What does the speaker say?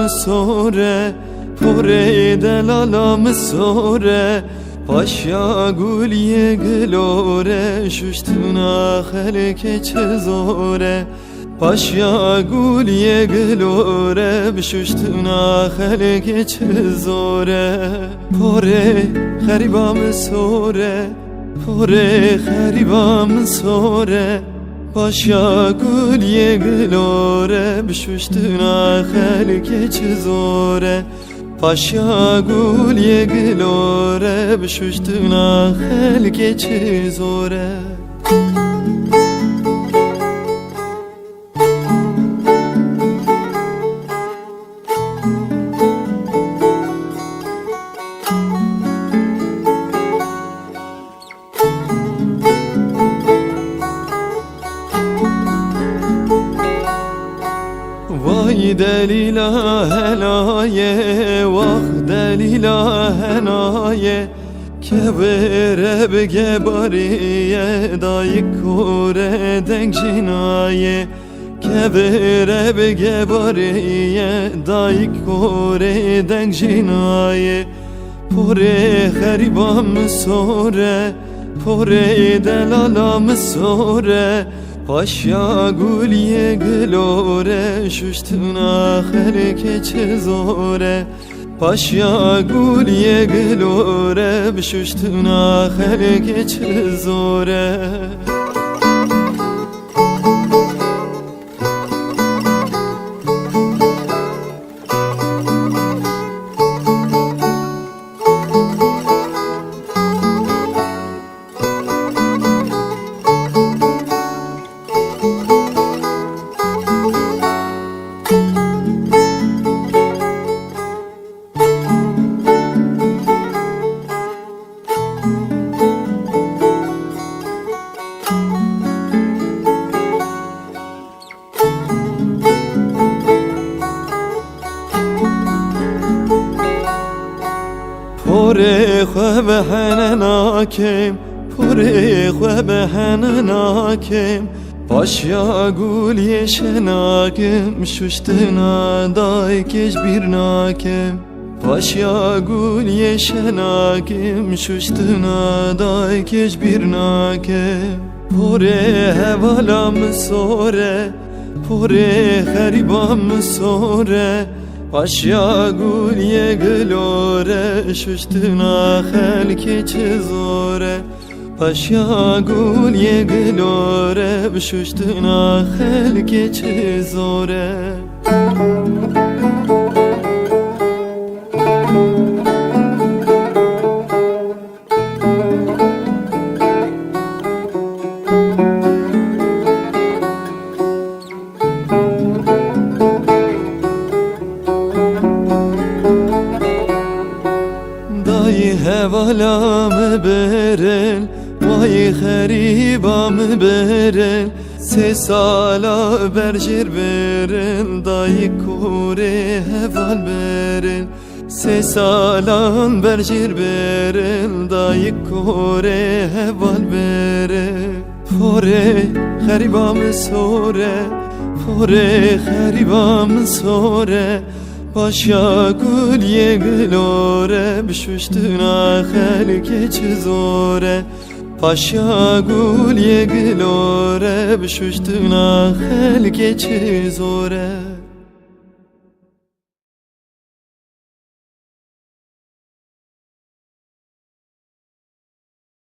سوره پره دلالام سوره پاشا گولی گلوره ششتنا خلک چه زوره پاشا گولی گلوره بششتنا خلک چه زوره پره خریبام سوره پره خریبام سوره پاشا گولی گلوره بششتنا خلک چه زوره پاشا گولی گلوره بششتنا خلک چه زوره وای دلیلا هنایه واخ دلیلا هنایه که بره بگه باریه دای کوره دنگ جنایه که بره بگه باریه دای کوره دنگ جنایه پره خریبام سوره پره دلالام سوره پاشا گولی گلوره ششتنا خلک چه زوره پاشا گولی گلوره بششتنا خلک چه زوره پره خواب هنناکم پره خواب هنناکم پاشا گولی شناکم ششتنا دای کش بیرناکم پاشا گولی شناکم ششتنا دای کش بیرناکم پره هوالام سوره پره خریبام سوره پاشا گولی گلوره ششتنا خلک چه زوره پاشا گولی گلوره بششتنا خلک چه زوره دای هوالام برن وای خریبام برن 3 سالا برجر برن دای کوره هوال برن 3 سالان برجر برن دای کوره هوال برن پره خریبام سوره پره خریبام سوره پاشا گولی گلوره بششتنا خلک چه زوره پاشا گولی گلوره بششتنا خلک چه زوره